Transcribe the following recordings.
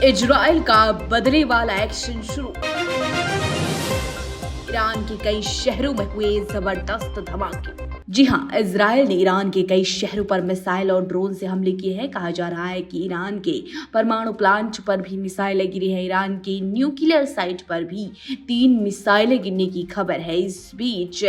Israel का बदले वाला एक्शन शुरू। ईरान के कई शहरों में हुए जबरदस्त धमाके। जी हां, इजराइल ने ईरान के कई शहरों पर मिसाइल और ड्रोन से हमले किए हैं। कहा जा रहा है कि ईरान के परमाणु प्लांट पर भी मिसाइलें गिरी हैं। ईरान की न्यूक्लियर साइट पर भी 3 मिसाइलें गिरने की खबर है। इस बीच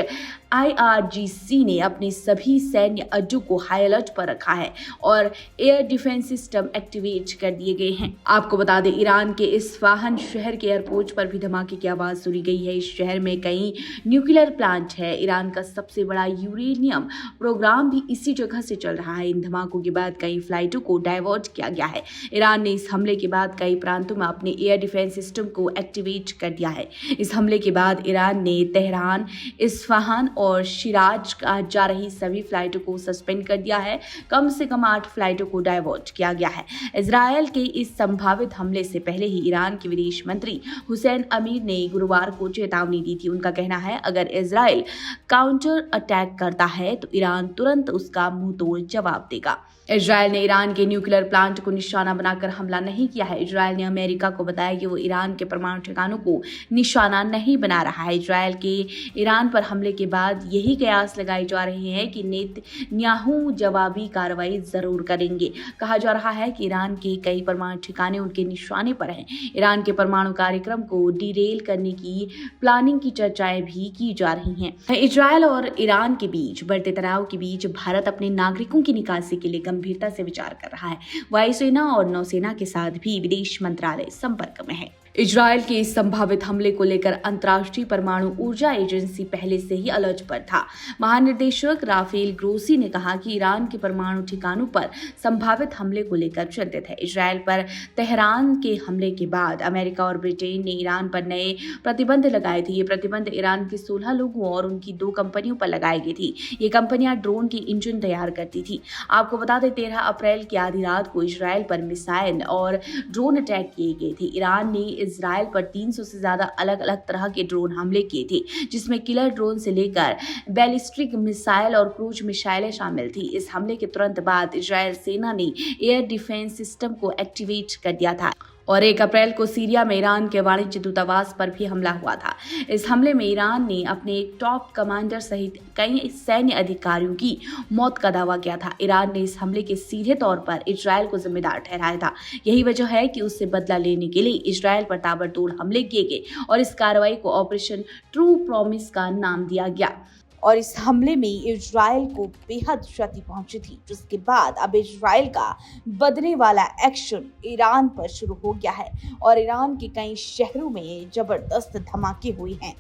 IRGC ने अपने सभी सैन्य अड्डों को हाई अलर्ट पर रखा है और एयर डिफेंस सिस्टम एक्टिवेट कर दिए गए हैं। आपको बता दें, ईरान के इस्फहान शहर के एयरपोर्ट पर भी धमाके की आवाज सुनी गई है। इस शहर में कई न्यूक्लियर प्लांट है। ईरान का सबसे बड़ा यूरेनियम प्रोग्राम भी इसी जगह से चल रहा है। इन धमाकों के बाद कई फ्लाइटों को डाइवर्ट किया गया है। ईरान ने इस हमले के बाद कई प्रांतों में अपने एयर डिफेंस सिस्टम को एक्टिवेट कर दिया है। इस हमले के बाद ईरान ने तेहरान, इस्फहान और शिराज जा रही सभी फ्लाइटों को सस्पेंड कर दिया है। कम से कम 8 फ्लाइटों को डाइवर्ट किया गया है। इजरायल के इस संभावित हमले से पहले ही ईरान के विदेश मंत्री हुसैन अमीर ने गुरुवार को चेतावनी दी थी। उनका कहना है, अगर इजरायल काउंटर अटैक करता है तो ईरान तुरंत उसका मुंह तोड़ जवाब देगा। इजरायल ने ईरान के न्यूक्लियर प्लांट को निशाना बनाकर हमला नहीं किया है। इजरायल ने अमेरिका को बताया कि वो ईरान के परमाणु ठिकानों को निशाना नहीं बना रहा है। इजरायल के ईरान पर हमले के बाद यही कयास लगाए जा रहे हैं कि नेतन्याहू जवाबी कार्रवाई जरूर करेंगे। कहा जा रहा है कि ईरान के कई परमाणु ठिकाने उनके निशाने पर हैं। ईरान के परमाणु कार्यक्रम को डिरेल करने की प्लानिंग की चर्चाएं भी की जा रही हैं। इजरायल और ईरान के बीच बढ़ते तनाव के बीच भारत अपने नागरिकों की निकासी के लिए गंभीरता से विचार कर रहा है। वायुसेना और नौसेना के साथ भी विदेश मंत्रालय संपर्क में है। इजरायल के इस संभावित हमले को लेकर अंतर्राष्ट्रीय परमाणु ऊर्जा एजेंसी पहले से ही अलर्ट पर था। महानिदेशक राफेल ग्रोसी ने कहा कि ईरान के परमाणु ठिकानों पर संभावित हमले को लेकर चिंतित है। इजरायल पर तेहरान के हमले के बाद अमेरिका और ब्रिटेन ने ईरान पर नए प्रतिबंध लगाए थे। ये प्रतिबंध ईरान के 16 लोगों और उनकी 2 कंपनियों पर लगाई गई थी। ये कंपनियां ड्रोन के इंजन तैयार करती थी। आपको बता दें, 13 अप्रैल की आधी रात को इजरायल पर मिसाइल और ड्रोन अटैक किए गए थे। ईरान ने इजरायल पर 300 से ज्यादा अलग अलग तरह के ड्रोन हमले किए थे, जिसमें किलर ड्रोन से लेकर बैलिस्टिक मिसाइल और क्रूज मिसाइलें शामिल थी। इस हमले के तुरंत बाद इजरायल सेना ने एयर डिफेंस सिस्टम को एक्टिवेट कर दिया था और 1 अप्रैल को सीरिया में ईरान के वाणिज्य दूतावास पर भी हमला हुआ था। इस हमले में ईरान ने अपने एक टॉप कमांडर सहित कई सैन्य अधिकारियों की मौत का दावा किया था। ईरान ने इस हमले के सीधे तौर पर इजरायल को जिम्मेदार ठहराया था। यही वजह है कि उससे बदला लेने के लिए इजरायल पर ताबड़तोड़ हमले किए गए और इस कार्रवाई को ऑपरेशन ट्रू प्रॉमिस का नाम दिया गया। और इस हमले में इजरायल को बेहद क्षति पहुंची थी, जिसके बाद अब इजरायल का बदले वाला एक्शन ईरान पर शुरू हो गया है और ईरान के कई शहरों में जबरदस्त धमाके हुए हैं।